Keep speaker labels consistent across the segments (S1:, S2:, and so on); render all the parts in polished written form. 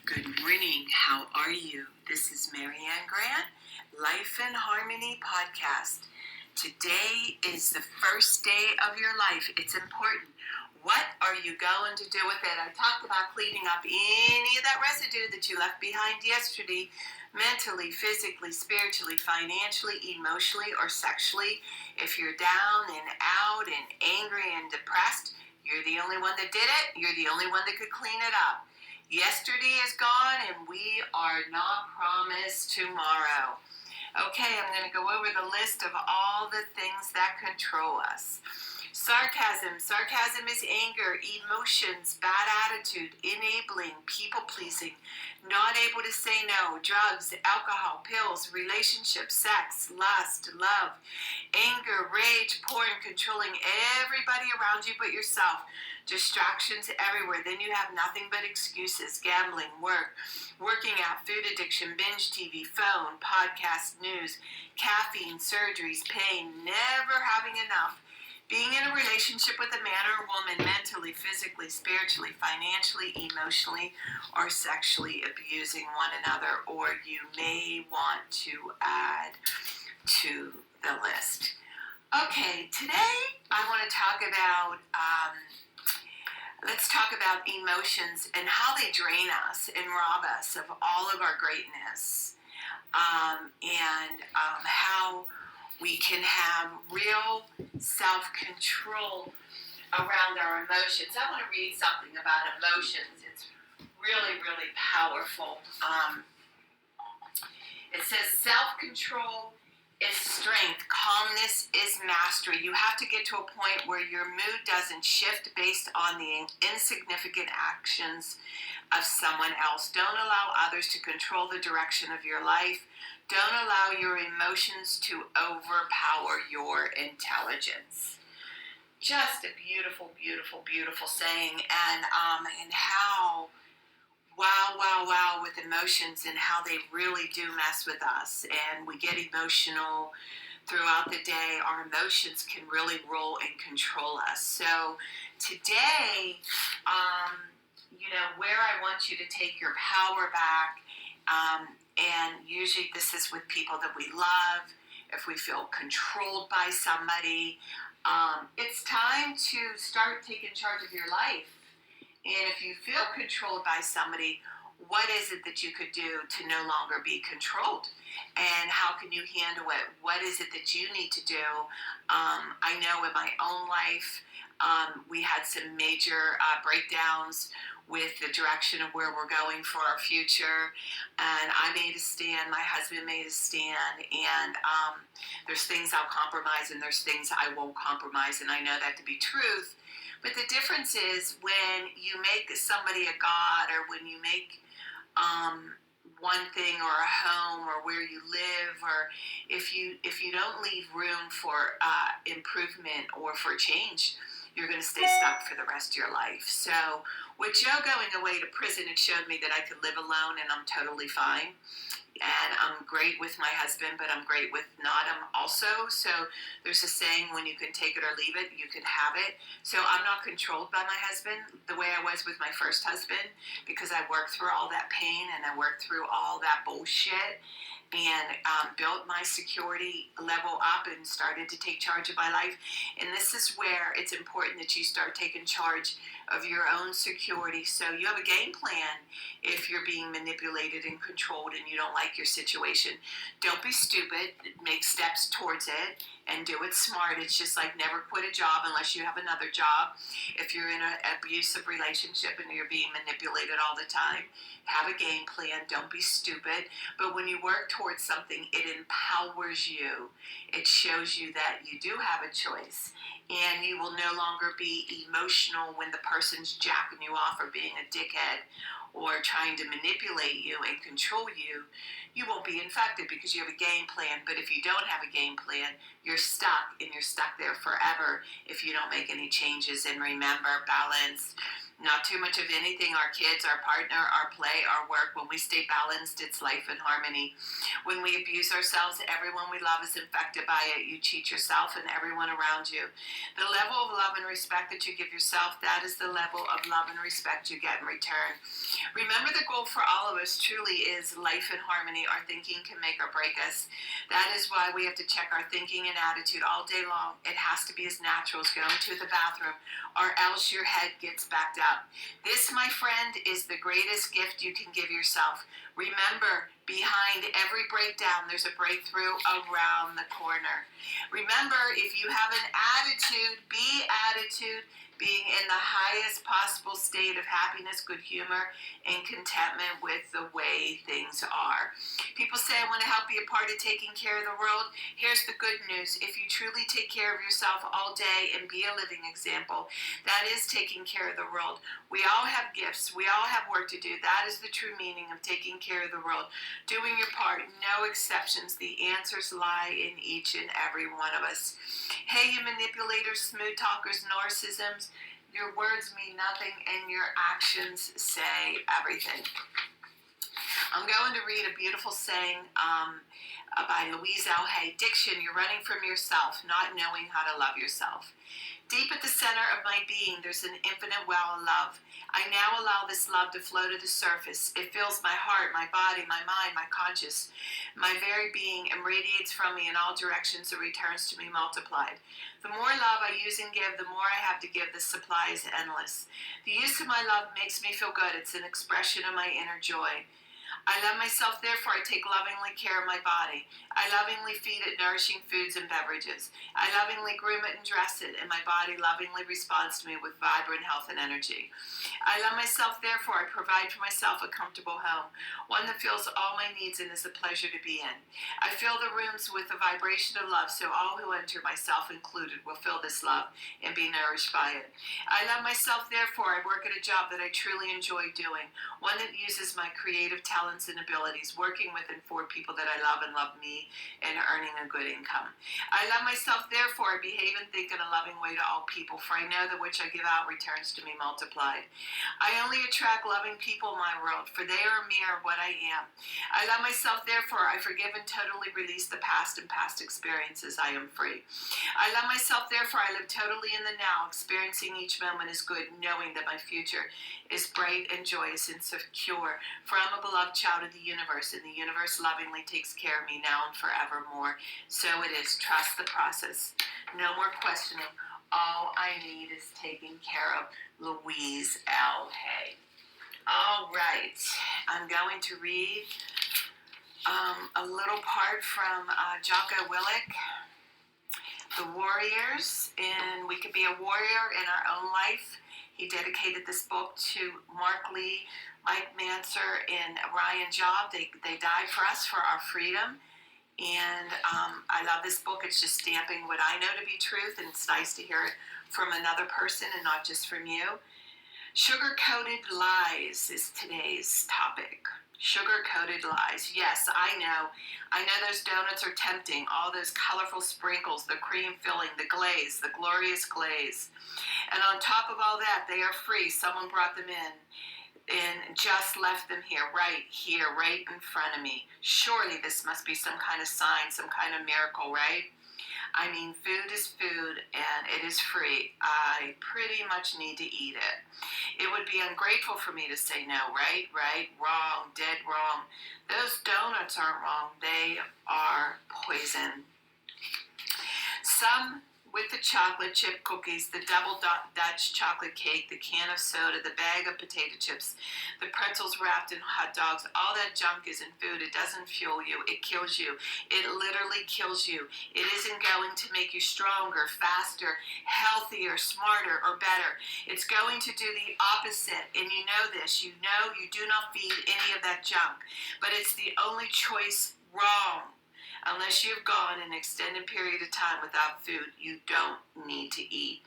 S1: Good morning. How are you? This is Marianne Grant, Life in Harmony podcast. Today is the first day of your life. It's important. What are you going to do with it? I talked about cleaning up any of that residue that you left behind yesterday, mentally, physically, spiritually, financially, emotionally, or sexually. If you're down and out and angry and depressed, you're the only one that did it. You're the only one that could clean it up. Yesterday is gone, and we are not promised tomorrow. Okay, I'm going to go over the list of all the things that control us. Sarcasm. Sarcasm is anger, emotions, bad attitude, enabling, people-pleasing, not able to say no, drugs, alcohol, pills, relationships, sex, lust, love, anger, rage, porn, controlling everybody around you but yourself. Distractions everywhere. Then you have nothing but excuses. Gambling, work, working out, food addiction, binge TV, phone, podcast, news, caffeine, surgeries, pain, never having enough. Being in a relationship with a man or a woman mentally, physically, spiritually, financially, emotionally, or sexually abusing one another, or you may want to add to the list. Okay, today I want to talk about let's talk about emotions and how they drain us and rob us of all of our greatness, and how we can have real self-control around our emotions. I want to read something about emotions. It's really, really powerful. It says self-control is strength. Calmness is mastery. You have to get to a point where your mood doesn't shift based on the insignificant actions of someone else. Don't allow others to control the direction of your life. Don't allow your emotions to overpower your intelligence. Just a beautiful, beautiful, beautiful saying. And how wow with emotions and how they really do mess with us, and we get emotional throughout the day. Our emotions can really rule and control us. So today, where I want you to take your power back, and usually this is with people that we love. If we feel controlled by somebody, it's time to start taking charge of your life. And if you feel controlled by somebody, what is it that you could do to no longer be controlled? And how can you handle it? What is it that you need to do? I know in my own life, we had some major breakdowns with the direction of where we're going for our future. And I made a stand, my husband made a stand, and there's things I'll compromise and there's things I won't compromise, and I know that to be truth. But the difference is when you make somebody a god, or when you make one thing or a home or where you live, or if you don't leave room for improvement or for change, you're going to stay stuck for the rest of your life. So with Joe going away to prison, it showed me that I could live alone and I'm totally fine. And I'm great with my husband, but I'm great with not him also. So there's a saying, when you can take it or leave it, you can have it. So I'm not controlled by my husband the way I was with my first husband, because I worked through all that pain and I worked through all that bullshit, and built my security level up and started to take charge of my life. And this is where it's important that you start taking charge of your own security. So you have a game plan if you're being manipulated and controlled and you don't like your situation. Don't be stupid. Make steps towards it and do it smart. It's just like never quit a job unless you have another job. If you're in an abusive relationship and you're being manipulated all the time, have a game plan. Don't be stupid. But when you work towards something, it empowers you. It shows you that you do have a choice. And you will no longer be emotional when the person's jacking you off or being a dickhead or trying to manipulate you and control you. You won't be infected because you have a game plan. But if you don't have a game plan, you're stuck, and you're stuck there forever if you don't make any changes. And remember, balance Not too much of anything, our kids, our partner, our play, our work. When we stay balanced, it's life in harmony. When we abuse ourselves, everyone we love is infected by it. You cheat yourself and everyone around you. The level of love and respect that you give yourself, that is the level of love and respect you get in return. Remember, the goal for all of us truly is life in harmony. Our thinking can make or break us. That is why we have to check our thinking and attitude all day long. It has to be as natural as going to the bathroom, or else your head gets backed up. This, my friend, is the greatest gift you can give yourself. Remember, behind every breakdown, there's a breakthrough around the corner. Remember, if you have an attitude, being in the highest possible state of happiness, good humor, and contentment with the way things are. People say, I want to help be a part of taking care of the world. Here's the good news. If you truly take care of yourself all day and be a living example, that is taking care of the world. We all have gifts. We all have work to do. That is the true meaning of taking care of the world. Doing your part, no exceptions. The answers lie in each and every one of us. Hey, you manipulators, smooth talkers, narcissisms, your words mean nothing and your actions say everything. I'm going to read a beautiful saying by Louise L. Hay. Diction, you're running from yourself, not knowing how to love yourself. Deep at the center of my being, there's an infinite well of love. I now allow this love to flow to the surface. It fills my heart, my body, my mind, my conscious, my very being, and radiates from me in all directions and returns to me multiplied. The more love I use and give, the more I have to give. The supply is endless. The use of my love makes me feel good. It's an expression of my inner joy. I love myself, therefore I take lovingly care of my body. I lovingly feed it nourishing foods and beverages. I lovingly groom it and dress it, and my body lovingly responds to me with vibrant health and energy. I love myself, therefore I provide for myself a comfortable home, one that fills all my needs and is a pleasure to be in. I fill the rooms with the vibration of love, so all who enter, myself included, will feel this love and be nourished by it. I love myself, therefore I work at a job that I truly enjoy doing, one that uses my creative talents and abilities, working with and for people that I love and love me, and earning a good income. I love myself, therefore I behave and think in a loving way to all people, for I know that which I give out returns to me multiplied. I only attract loving people in my world, for they are a mirror of what I am. I love myself, therefore I forgive and totally release the past and past experiences. I am free. I love myself, therefore I live totally in the now, experiencing each moment as good, knowing that my future is bright and joyous and secure, for I'm a beloved child of the universe, and the universe lovingly takes care of me now and forevermore. So it is. Trust the process. No more questioning. All I need is taken care of. Louise L. Hay. All right. I'm going to read a little part from Jocko Willink, The Warriors, and we could be a warrior in our own life. He dedicated this book to Mark Lee, Mike Manser, and Ryan Job. They died for us, for our freedom. And I love this book. It's just stamping what I know to be truth, and it's nice to hear it from another person and not just from you. Sugar-coated lies is today's topic. Sugar-coated lies. Yes, I know. I know those donuts are tempting. All those colorful sprinkles, the cream filling, the glaze, the glorious glaze. And on top of all that, they are free. Someone brought them in and just left them here, right in front of me. Surely this must be some kind of sign, some kind of miracle, right? I mean, food is food, and it is free. I pretty much need to eat it. It would be ungrateful for me to say no, right? Wrong, dead wrong. Those donuts aren't wrong. They are poison. Some with the chocolate chip cookies, the double Dutch chocolate cake, the can of soda, the bag of potato chips, the pretzels wrapped in hot dogs, all that junk is in food. It doesn't fuel you. It kills you. It literally kills you. It isn't going to make you stronger, faster, healthier, smarter, or better. It's going to do the opposite, and you know this. You know you do not feed any of that junk, but it's the only choice wrong. Unless you've gone an extended period of time without food, you don't need to eat.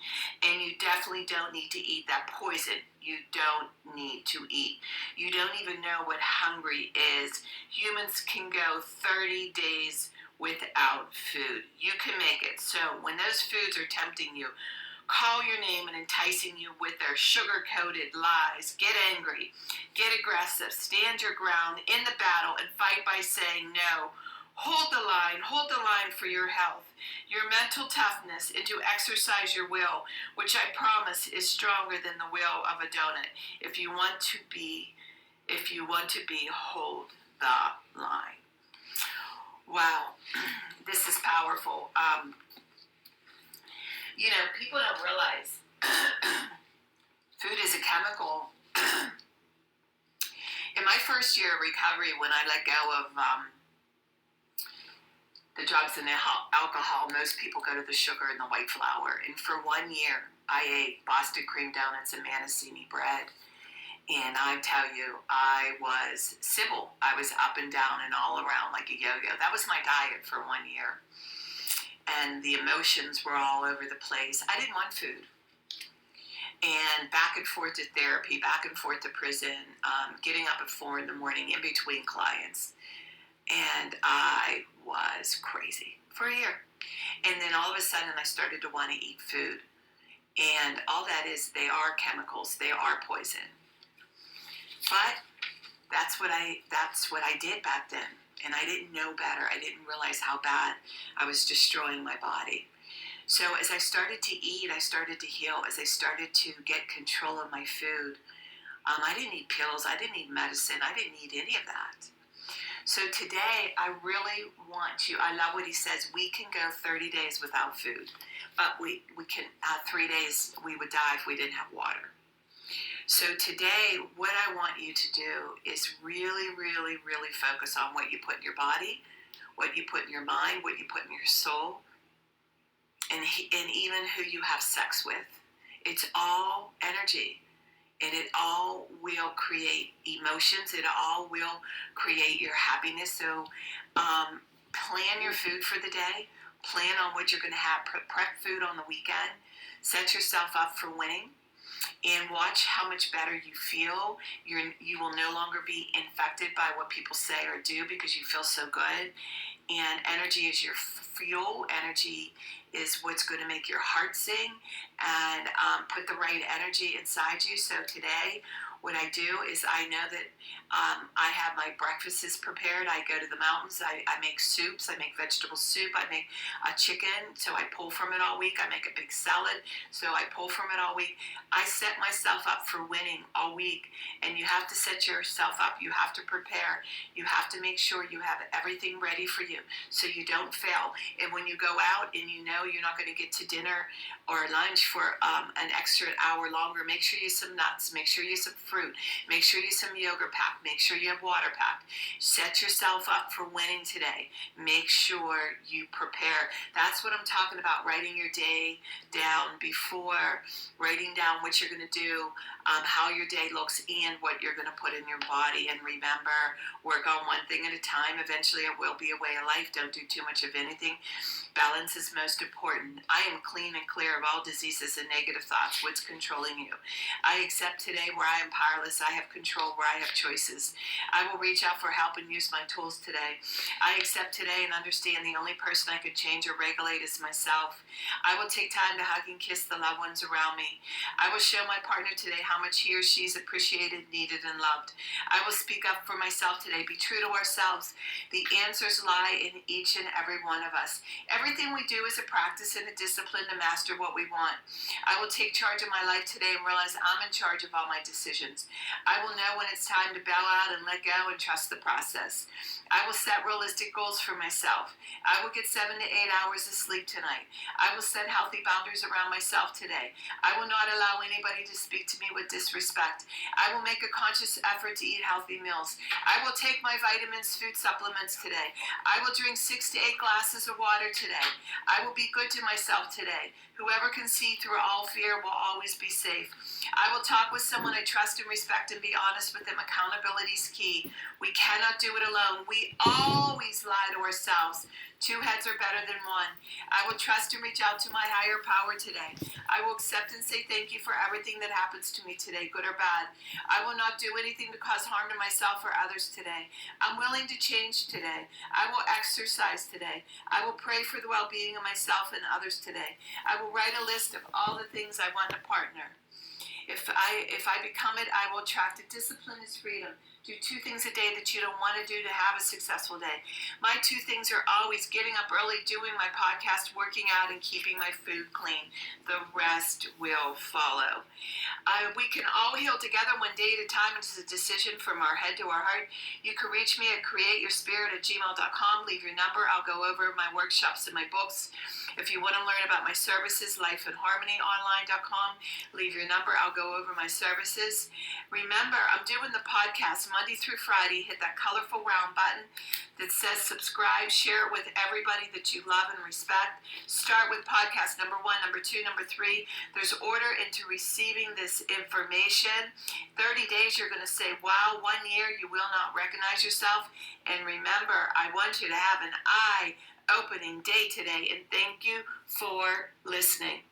S1: And you definitely don't need to eat that poison. You don't need to eat. You don't even know what hungry is. Humans can go 30 days without food. You can make it. So when those foods are tempting you, call your name and enticing you with their sugar-coated lies. Get angry, get aggressive, stand your ground in the battle and fight by saying no. Hold the line for your health, your mental toughness, and to exercise your will, which I promise is stronger than the will of a donut. If you want to be, hold the line. Wow, this is powerful. People don't realize food is a chemical. In my first year of recovery, when I let go of the drugs and alcohol, most people go to the sugar and the white flour. And for 1 year, I ate Boston cream donuts and Manassini bread. And I tell you, I was Sybil. I was up and down and all around like a yo-yo. That was my diet for 1 year. And the emotions were all over the place. I didn't want food. And back and forth to therapy, back and forth to prison, getting up at 4 a.m. in between clients. And I was crazy for a year. And then all of a sudden I started to want to eat food. And all that is, they are chemicals, they are poison. But that's what I did back then. And I didn't know better. I didn't realize how bad I was destroying my body. So as I started to eat, I started to heal. As I started to get control of my food, I didn't need pills. I didn't need medicine. I didn't need any of that. So today, I really want you, I love what he says, we can go 30 days without food. But we can, 3 days, we would die if we didn't have water. So today, what I want you to do is really, really, really focus on what you put in your body, what you put in your mind, what you put in your soul, and even who you have sex with. It's all energy, and it all will create emotions. It all will create your happiness. So plan your food for the day. Plan on what you're going to have. Prep food on the weekend. Set yourself up for winning. And watch how much better you feel. You will no longer be infected by what people say or do because you feel so good. And energy is your fuel. Energy is what's going to make your heart sing and put the right energy inside you. So today, what I do is I know that I have my breakfasts prepared. I go to the mountains. I make soups. I make vegetable soup. I make a chicken, so I pull from it all week. I make a big salad, so I pull from it all week. I set myself up for winning all week, and you have to set yourself up. You have to prepare. You have to make sure you have everything ready for you so you don't fail. And when you go out and you know you're not going to get to dinner or lunch for an extra hour longer, make sure you have some nuts. Make sure you have some fruit. Make sure you have some yogurt pack. Make sure you have water pack. Set yourself up for winning today. Make sure you prepare. That's what I'm talking about, writing your day down before, writing down what you're going to do, how your day looks, and what you're going to put in your body. And remember, work on one thing at a time. Eventually, it will be a way of life. Don't do too much of anything. Balance is most important. I am clean and clear of all diseases and negative thoughts. What's controlling you? I accept today where I am powerless. I have control where I have choices. I will reach out for help and use my tools today. I accept today and understand the only person I could change or regulate is myself. I will take time to hug and kiss the loved ones around me. I will show my partner today how much he or she is appreciated, needed, and loved. I will speak up for myself today. Be true to ourselves. The answers lie in each and every one of us. Everything we do is a practice and a discipline to master what we want. I will take charge of my life today and realize I'm in charge of all my decisions. I will know when it's time to bow out and let go and trust the process. I will set realistic goals for myself. I will get 7 to 8 hours of sleep tonight. I will set healthy boundaries around myself today. I will not allow anybody to speak to me with disrespect. I will make a conscious effort to eat healthy meals. I will take my vitamins, food supplements today. I will drink 6 to 8 glasses of water today. I will be good to myself today. Whoever can see through all fear will always be safe. I will talk with someone I trust and respect and be honest with them. Accountability is key. We cannot do it alone. We always lie to ourselves. 2 heads are better than 1. I will trust and reach out to my higher power today. I will accept and say thank you for everything that happens to me today, good or bad. I will not do anything to cause harm to myself or others today. I'm willing to change today. I will exercise today. I will pray for the well-being of myself and others today. I will will write a list of all the things I want in a partner. If I become it, I will attract it. Discipline is freedom. Do 2 things a day that you don't want to do to have a successful day. My 2 things are always getting up early, doing my podcast, working out, and keeping my food clean. The rest will follow. We can all heal together one day at a time. It's a decision from our head to our heart. You can reach me at createyourspirit@gmail.com. Leave your number. I'll go over my workshops and my books. If you want to learn about my services, lifeandharmonyonline.com. Leave your number. I'll go over my services. Remember, I'm doing the podcast Monday through Friday. Hit that colorful round button that says subscribe. Share it with everybody that you love and respect. Start with podcast number 1, number 2, number 3. There's order into receiving this information. 30 days, you're going to say, wow. 1 year, you will not recognize yourself. And remember, I want you to have an eye-opening day today. And thank you for listening.